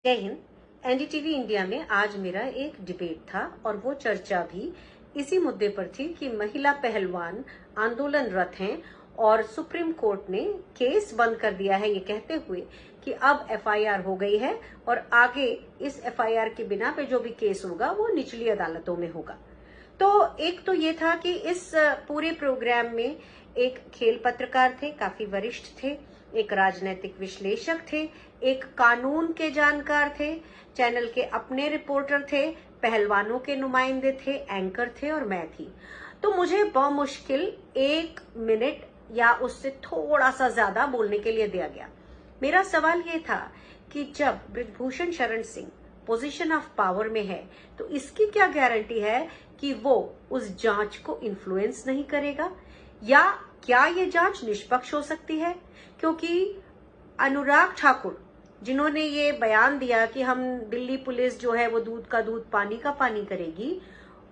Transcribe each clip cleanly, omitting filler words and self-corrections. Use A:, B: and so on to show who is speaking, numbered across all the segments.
A: जय Hind. NDTV India में आज मेरा एक डिबेट था और वो चर्चा भी इसी मुद्दे पर थी कि महिला पहलवान आंदोलनरत हैं और सुप्रीम कोर्ट ने केस बंद कर दिया है ये कहते हुए कि अब एफआईआर हो गई है और आगे इस एफआईआर के बिना पे जो भी केस होगा वो निचली अदालतों में होगा। तो एक तो ये था कि इस पूरे प्रोग्राम में एक खेल पत्रकार थे, काफी वरिष्ठ थे, एक राजनीतिक विश्लेषक थे, एक कानून के जानकार थे, चैनल के अपने रिपोर्टर थे, पहलवानों के नुमाइंदे थे, एंकर थे और मैं थी। तो मुझे बमुश्किल 1 मिनट या उससे थोड़ा सा ज्यादा बोलने के लिए दिया गया। मेरा सवाल ये था कि जब Brijbhushan Sharan Singh position of power में है तो इसकी क्या गारंटी है कि वो उस जांच को इन्फ्लुएंस नहीं करेगा, या क्या ये जांच निष्पक्ष हो सकती है? क्योंकि अनुराग ठाकुर जिन्होंने ये बयान दिया कि हम दिल्ली पुलिस जो है वो दूध का दूध पानी का पानी करेगी,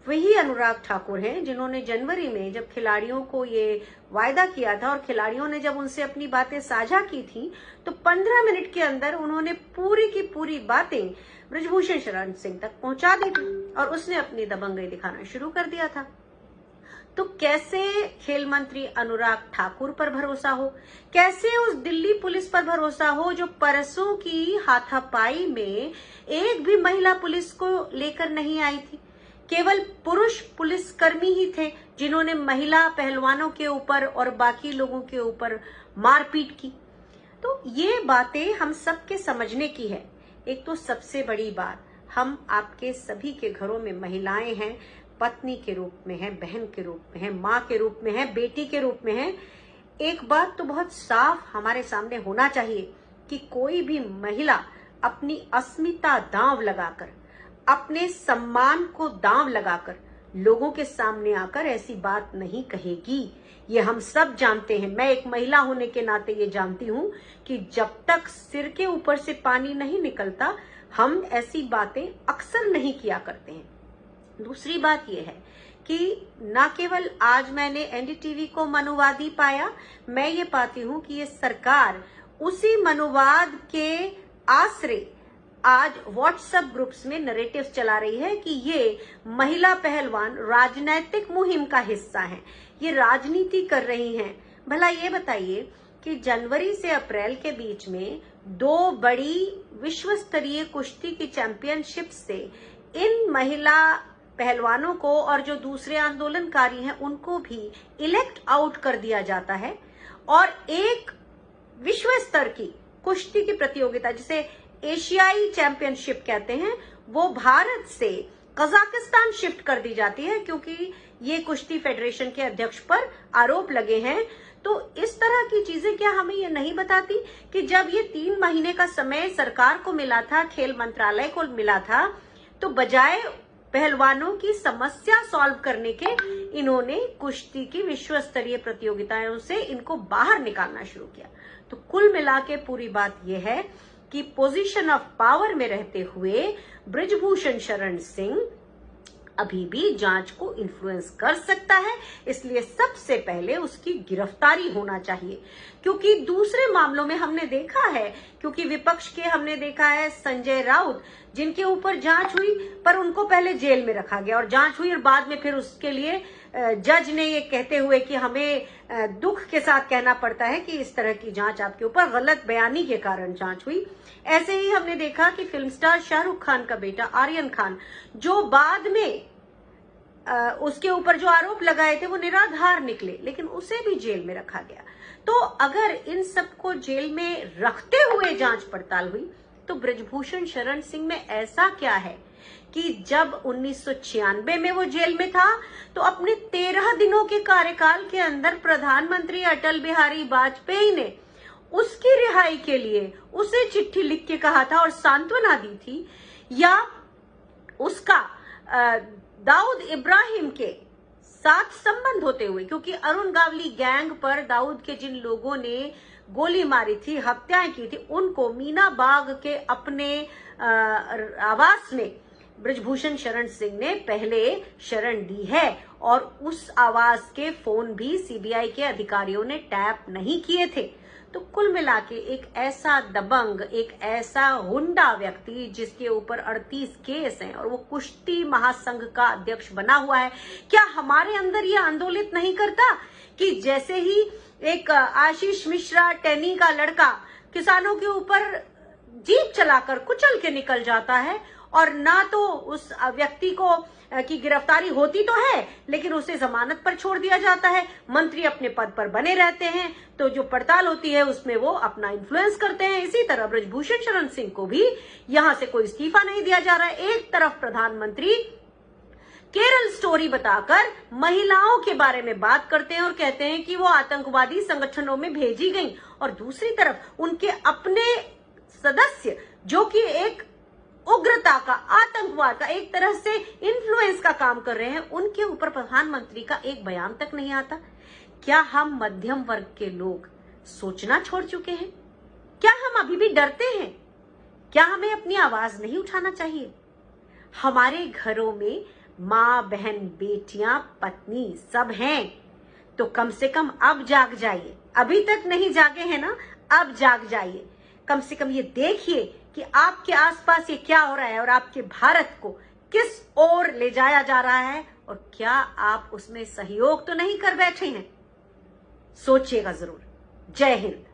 A: वही अनुराग ठाकुर हैं जिन्होंने जनवरी में जब खिलाड़ियों को ये वायदा किया था और खिलाड़ियों ने जब उनसे अपनी बातें साझा की थी तो 15 मिनट के अंदर उन्होंने पूरी की पूरी बातें बृजभूषण शरण सिंह तक पहुंचा दी थी और उसने अपनी दबंगई दिखाना शुरू कर दिया था। तो कैसे खेल मंत्री अनुराग ठाकुर पर भरोसा हो, कैसे उस दिल्ली पुलिस पर भरोसा हो जो परसों की हाथापाई में एक भी महिला पुलिस को लेकर नहीं आई थी? केवल पुरुष पुलिसकर्मी ही थे जिन्होंने महिला पहलवानों के ऊपर और बाकी लोगों के ऊपर मारपीट की। तो ये बातें हम सबके समझने की है। एक तो सबसे बड़ी बात, हम आपके सभी के घरों में महिलाएं हैं, पत्नी के रूप में है, बहन के रूप में है, माँ के रूप में है, बेटी के रूप में है। एक बात तो बहुत साफ हमारे सामने होना चाहिए कि कोई भी महिला अपनी अस्मिता दांव लगाकर, अपने सम्मान को दांव लगाकर लोगों के सामने आकर ऐसी बात नहीं कहेगी। ये हम सब जानते हैं। मैं एक महिला होने के नाते ये जानती हूँ कि जब तक सिर के ऊपर से पानी नहीं निकलता हम ऐसी बातें अक्सर नहीं किया करते हैं। दूसरी बात यह है कि न केवल आज मैंने एनडीटीवी को मनुवादी पाया, मैं ये पाती हूँ कि ये सरकार उसी मनुवाद के आश्रय आज व्हाट्सएप ग्रुप्स में नैरेटिव्स चला रही है कि ये महिला पहलवान राजनीतिक मुहिम का हिस्सा हैं, ये राजनीति कर रही हैं। भला ये बताइए कि जनवरी से अप्रैल के बीच में 2 बड़ी विश्व स्तरीय कुश्ती की चैंपियनशिप से इन महिला पहलवानों को और जो दूसरे आंदोलनकारी हैं उनको भी इलेक्ट आउट कर दिया जाता है, और एक विश्व स्तर की कुश्ती की प्रतियोगिता जिसे एशियाई चैंपियनशिप कहते हैं वो भारत से कजाकिस्तान शिफ्ट कर दी जाती है क्योंकि ये कुश्ती फेडरेशन के अध्यक्ष पर आरोप लगे हैं। तो इस तरह की चीजें क्या हमें ये नहीं बताती कि जब ये 3 महीने का समय सरकार को मिला था, खेल मंत्रालय को मिला था, तो बजाय पहलवानों की समस्या सॉल्व करने के इन्होंने कुश्ती की विश्व स्तरीय प्रतियोगिताओं से इनको बाहर निकालना शुरू किया। तो कुल मिला के पूरी बात यह है कि पोजीशन ऑफ पावर में रहते हुए बृजभूषण शरण सिंह अभी भी जांच को इन्फ्लुएंस कर सकता है, इसलिए सबसे पहले उसकी गिरफ्तारी होना चाहिए। क्योंकि दूसरे मामलों में हमने देखा है, क्योंकि विपक्ष के हमने देखा है संजय राउत जिनके ऊपर जांच हुई पर उनको पहले जेल में रखा गया और जांच हुई और बाद में फिर उसके लिए जज ने ये कहते हुए कि हमें दुख के साथ कहना पड़ता है कि इस तरह की जांच आपके ऊपर गलत बयानी के कारण जांच हुई। ऐसे ही हमने देखा कि फिल्म स्टार शाहरुख खान का बेटा आर्यन खान जो बाद में उसके ऊपर जो आरोप लगाए थे वो निराधार निकले, लेकिन उसे भी जेल में रखा गया। तो अगर इन सबको जेल में रखते हुए जांच पड़ताल हुई तो बृजभूषण शरण सिंह में ऐसा क्या है कि जब 1996 में वो जेल में था तो अपने 13 दिनों के कार्यकाल के अंदर प्रधानमंत्री अटल बिहारी वाजपेयी ने उसकी रिहाई के लिए उसे चिट्ठी लिख के कहा था और सांत्वना दी थी, या उसका दाऊद इब्राहिम के साथ संबंध होते हुए, क्योंकि अरुण गावली गैंग पर दाऊद के जिन लोगों ने गोली मारी थी, हत्याएं की थी, उनको मीना बाग के अपने आवास में बृजभूषण शरण सिंह ने पहले शरण दी है और उस आवास के फोन भी सीबीआई के अधिकारियों ने टैप नहीं किए थे। तो कुल मिला के एक ऐसा दबंग, एक ऐसा गुंडा व्यक्ति जिसके ऊपर 38 केस हैं और वो कुश्ती महासंघ का अध्यक्ष बना हुआ है, क्या हमारे अंदर ये आंदोलित नहीं करता कि जैसे ही एक आशीष मिश्रा टेनी का लड़का किसानों के ऊपर जीप चलाकर कुचल के निकल जाता है और ना तो उस व्यक्ति को की गिरफ्तारी होती तो है लेकिन उसे जमानत पर छोड़ दिया जाता है, मंत्री अपने पद पर बने रहते हैं, तो जो पड़ताल होती है उसमें वो अपना इन्फ्लुएंस करते हैं। इसी तरह ब्रजभूषण शरण सिंह को भी यहां से कोई इस्तीफा नहीं दिया जा रहा है। एक तरफ प्रधानमंत्री केरल स्टोरी बताकर महिलाओं के बारे में बात करते हैं और कहते हैं कि वो आतंकवादी संगठनों में भेजी गई, और दूसरी तरफ उनके अपने सदस्य जो कि एक उग्रता का, आतंकवाद का, एक तरह से इन्फ्लुएंस का काम कर रहे हैं, उनके ऊपर प्रधानमंत्री का एक बयान तक नहीं आता। क्या हम मध्यम वर्ग के लोग सोचना छोड़ चुके हैं? क्या हम अभी भी डरते हैं? क्या हमें अपनी आवाज नहीं उठाना चाहिए? हमारे घरों में माँ, बहन, बेटियां, पत्नी सब हैं, तो कम से कम अब जाग जाइए। अभी तक नहीं जागे हैं ना, अब जाग जाइए। कम से कम ये देखिए कि आपके आसपास ये क्या हो रहा है और आपके भारत को किस ओर ले जाया जा रहा है, और क्या आप उसमें सहयोग तो नहीं कर बैठे हैं? सोचिएगा जरूर। जय हिंद।